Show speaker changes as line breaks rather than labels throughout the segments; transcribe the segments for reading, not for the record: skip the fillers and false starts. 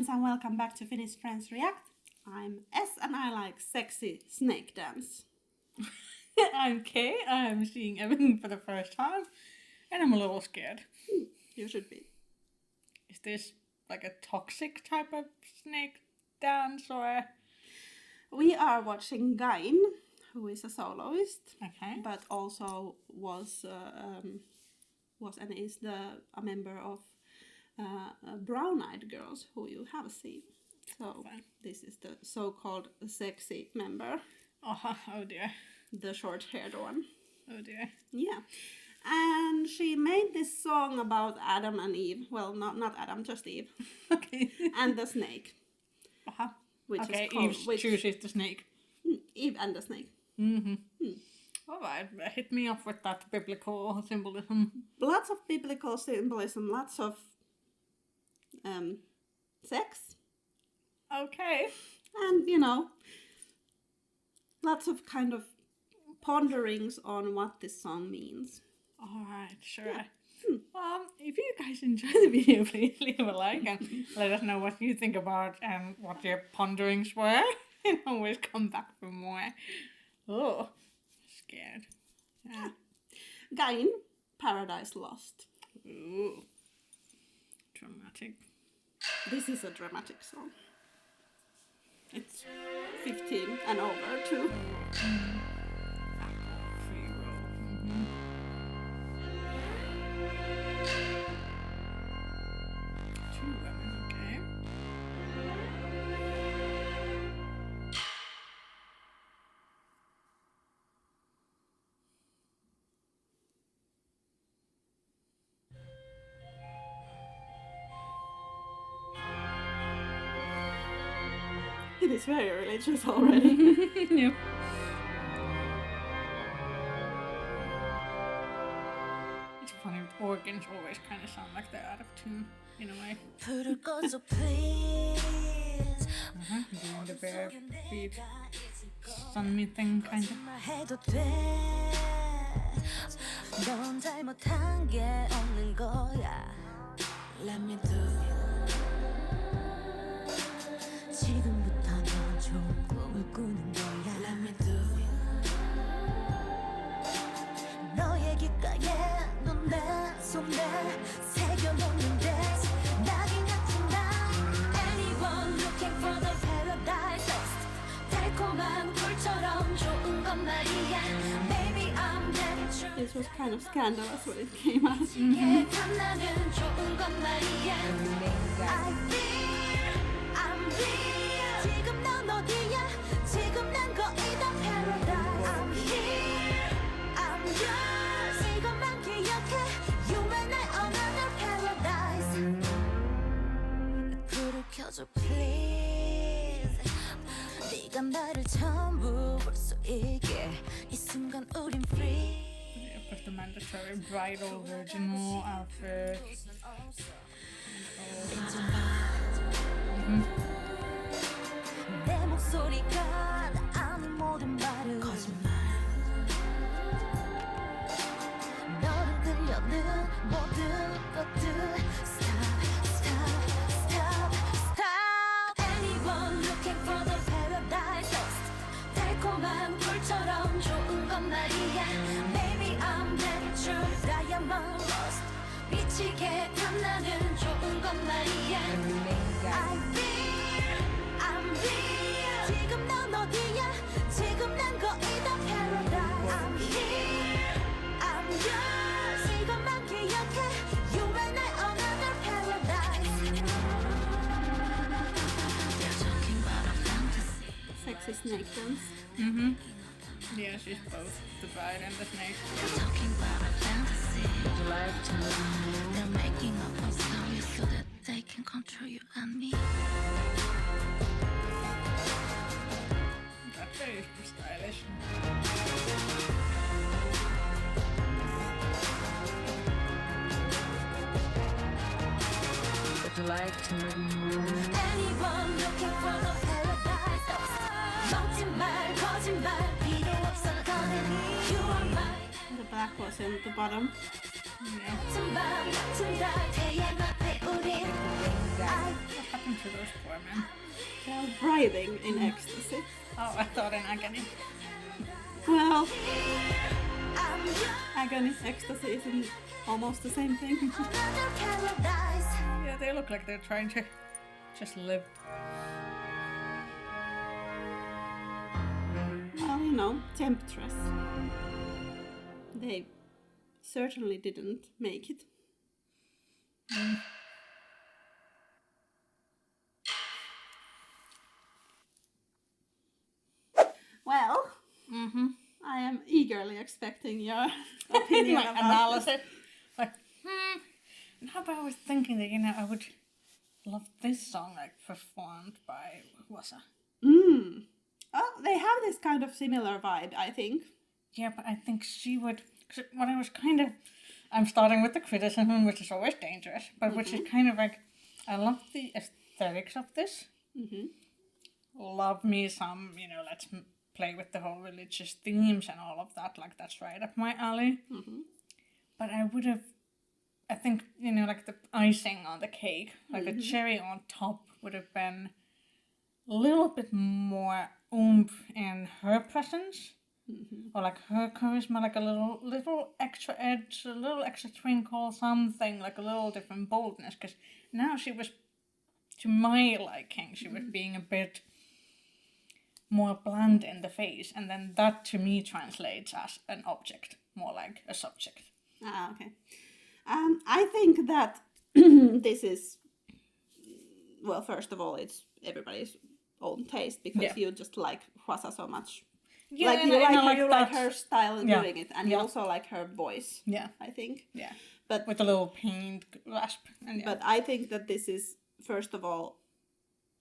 friends, and welcome back to Finnish Friends React. I'm S and I like sexy snake dance.
I'm Kay. I'm seeing everything for the first time, and I'm a little scared.
You should be.
Is this like a toxic type of snake dance or?
We are watching Gain, who is a soloist,
Okay.
but also was and is a member of Brown Eyed Girls, who you have seen. So this is the so-called sexy member.
Oh dear.
The short-haired one.
Oh dear.
Yeah. And she made this song about Adam and Eve. Well, not Adam, just Eve.
Okay.
And the snake. Which
okay,
is called,
Eve chooses the snake.
Eve and the snake.
Mm-hmm. Alright, hit me off with that biblical symbolism.
Lots of biblical symbolism, lots of sex.
Okay.
And, lots of kind of ponderings on what this song means.
Alright, sure.
Yeah.
If you guys enjoy the video, please leave a like and let us know what you think about and what your ponderings were. And always come back for more. Oh, scared. Yeah.
Gain, Paradise Lost.
Ooh. Dramatic.
This is a dramatic song. It's 15 and over too.
Free roll. Two women, okay.
It is very religious already.
Yep. It's funny, organs always kind of sound like they're out of tune in a way. Doing the bare feet sunny thing kind of.
넌 잘못한 게 없는 거야. Let me do it. 지금부터 넌 좋은 꿈을 꾸는 거야. Let me do it. 너의 귓가에 넌 내 손에 새겨놓는데 낙인 같은 나. Anyone looking for the paradise lost. 달콤한 꿀처럼 좋은 건 말이야. Maybe I'm ready to.
This was kind of scandalous when it came out.
나는 좋은 건 말이야. I feel I'm real. 지금 넌 어디야? 지금 난 거의 다 paradise. I'm here. I'm yours. 이것만 기억해. You and I another paradise. 불을 켜줘 please. 네가 나를 전부 볼 수 있게. 이 순간 우린 free.
Of course, the mandatory bridal virginal outfit.
내 목소리가 다 아는 모든 말을 거짓말. 너를 들려는 모든 것들. Stop, stop, stop, stop. Anyone looking for the paradise lost. 달콤한 꿀처럼 좋은 건 말이야. Maybe I'm natural diamond lost. 미치게 탐나는 좋은 건 말이야. I feel I'm real. 지금 넌 어디야? 지금 난 거의 다 paradise. I'm here. I'm yours. 이것만 기억해. You and I another paradise. They're talking about a fantasy.
Sexy snake dance.
Yeah, she's both the bride and the snake.
They're talking about a fantasy. They're making up a story so that they can control you and me.
That's very stylish.
Would you like to move?
Anyone looking for the paradise lost. 먹지 말 거짓말 필요 없어 너는 You are mine.
The black was in the bottom.
Yeah.
같은 밤 같은 달 태양 앞에 우린 I
What happened to those poor men.
They're writhing in ecstasy.
Oh, I thought in agony.
Well, agony, ecstasy isn't almost the same thing.
Yeah, they look like they're trying to just live.
Well, you know, temptress. They certainly didn't make it. Well, I am eagerly expecting your opinion
My
about
analysis. Like, now but I was thinking that, you know, I would love this song like performed by Wasa.
this. Oh, they have this kind of similar vibe, I think.
Yeah, but I think she would. Cause what I was kind of, I'm starting with the criticism, which is always dangerous, but which is kind of like, I love the aesthetics of this. Love me some, you know, let's play with the whole religious themes and all of that. Like that's right up my alley. But I would have, I think, you know, like the icing on the cake, like the cherry on top would have been a little bit more oomph in her presence. Or like her charisma, like a little extra edge, a little extra twinkle, something, like a little different boldness. Because now she was, to my liking, she was being a bit more bland in the face. And then that to me translates as an object, more like a subject.
Ah, okay. I think that this is, well, first of all, it's everybody's own taste because you just like Hwasa so much.
Yeah,
like
and
you
I
like, you like
that.
her style in doing it, and you
Yeah.
also like her voice.
Yeah.
I think.
Yeah.
But
With a little pained rasp. And yeah.
but I think that this is first of all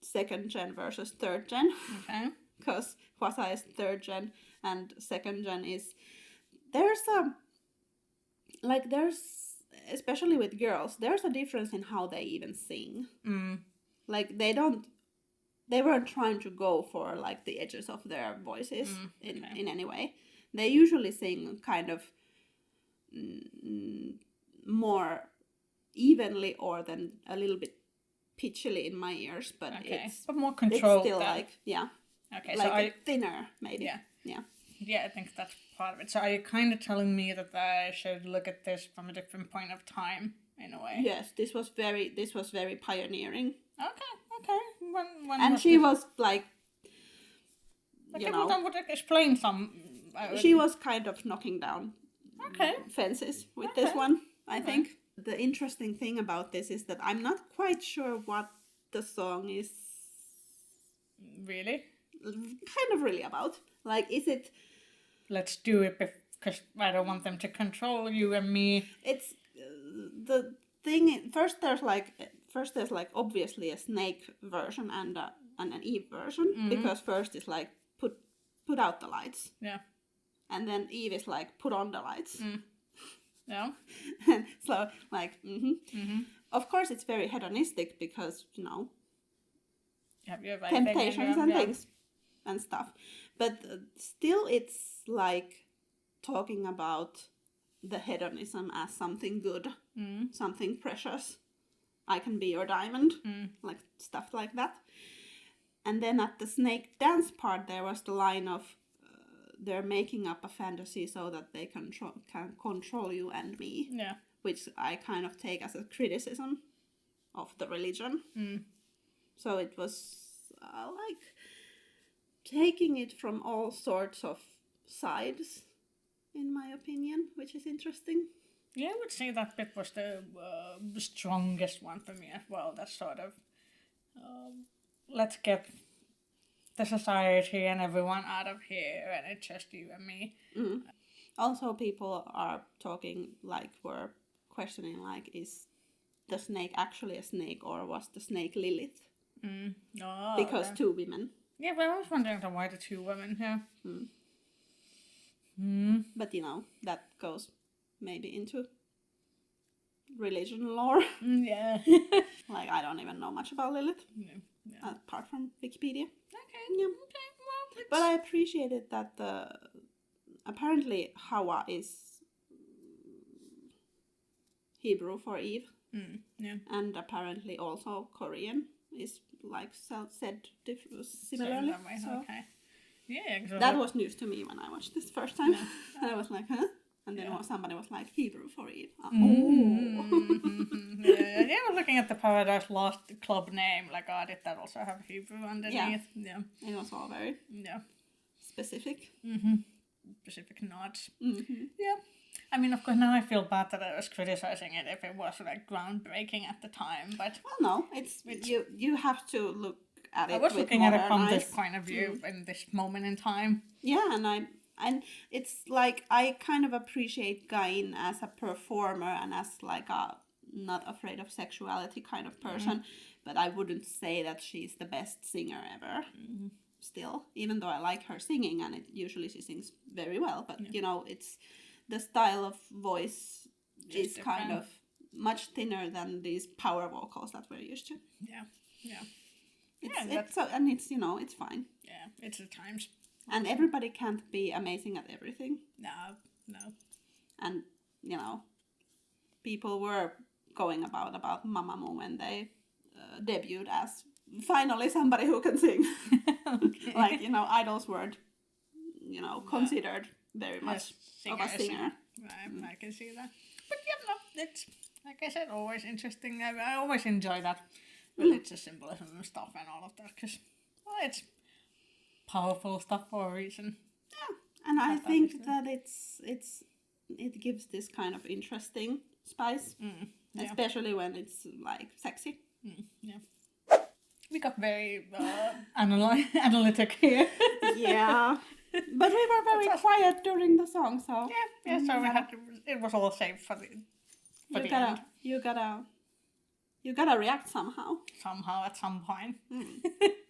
second gen versus third gen,
Okay.
because Hwasa is third gen and second gen is there's especially with girls there's a difference in how they even sing. Like they weren't trying to go for like the edges of their voices in any way. They usually sing kind of more evenly or then a little bit pitchily in my ears, but it's
but more
it's
controlled.
still
then.
like
Okay,
like
so I
thinner maybe.
Yeah. I think that's part of it. So are you kind of telling me that I should look at this from a different point of time in a way?
Yes, this was very pioneering.
Okay. When
And she was like,
okay,
you
well,
know,
then would explain some.
she was kind of knocking down
Okay.
fences with this one, I think. The interesting thing about this is that I'm not quite sure what the song is
Really?
kind of really about. Like, is it...
Let's do it because I don't want them to control you and me.
It's... the thing... First there's like obviously a Snake version and an Eve version. Because first is like, put out the lights.
Yeah.
And then Eve is like, put on the lights.
Yeah.
So, like, Of course, it's very hedonistic because, you know, temptations and things and stuff. But still, it's like talking about the hedonism as something good, something precious. I can be your diamond, like stuff like that. And then at the snake dance part, there was the line of they're making up a fantasy so that they can control you and me.
Yeah.
Which I kind of take as a criticism of the religion. So it was like taking it from all sorts of sides, in my opinion, which is interesting.
Yeah, I would say that bit was the strongest one for me as well. That sort of, let's get the society and everyone out of here and it's just you and me.
Also, people are talking like, were questioning like, is the snake actually a snake or was the snake Lilith?
Oh,
Because two women.
Yeah, but I was wondering why the two women here.
But you know, that goes maybe into religion lore.
Yeah.
Like, I don't even know much about Lilith, apart from Wikipedia.
Okay.
Yeah.
Okay. Well,
But I appreciated that apparently Hawa is Hebrew for Eve,
yeah.
and apparently also Korean. is like said similarly.
That way,
So
okay. Yeah, exactly.
that was news to me when I watched this first time.
Yeah.
I was like, huh? And then
Yeah.
somebody was like, Hebrew for Eve.
Mm-hmm. Yeah, I was looking at the Paradise Lost club name, like, oh, did that also have Hebrew underneath? Yeah.
It was all very specific.
Specific nods.
Mm-hmm.
Yeah. I mean, of course, now I feel bad that I was criticizing it if it was like groundbreaking at the time, but
Well, no, it's you have to look at it.
I was
with
looking at it from
modern
this
eyes.
point of view in this moment in time.
Yeah, and it's like I kind of appreciate Gain as a performer and as like a not afraid of sexuality kind of person, but I wouldn't say that she's the best singer ever. Still, even though I like her singing, and usually she sings very well, but you know, it's the style of voice is
different.
kind of much thinner than these power vocals that we're used to.
Yeah.
It's so, and it's, you know, it's fine.
Yeah, it's the times.
And everybody can't be amazing at everything.
No.
And, you know, people were going about Mamamoo when they debuted as finally somebody who can sing.
Okay.
Like, you know, idols were, you know, considered very much of a singer.
Right, I can see that. But yeah, no, it's, like I said, always interesting. I always enjoy that religious symbolism and stuff and all of that, because, well, it's powerful stuff for a reason.
Yeah, and I think that it gives this kind of interesting spice, especially when it's like sexy.
Yeah. We got very analytic here.
Yeah, but we were very quiet during the song, so
Yeah, so we had to, it was all saved for the end.
You gotta react somehow.
Somehow at some point.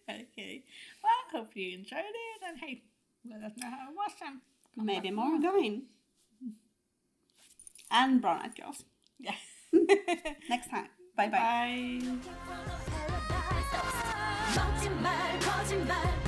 Okay. Well, I hope you enjoyed it, and hey, let us know how it was, and
Maybe more going. And Brown Eyed Girls.
yeah.
Next time. Bye bye.
Bye.
멈칫 말 거짓말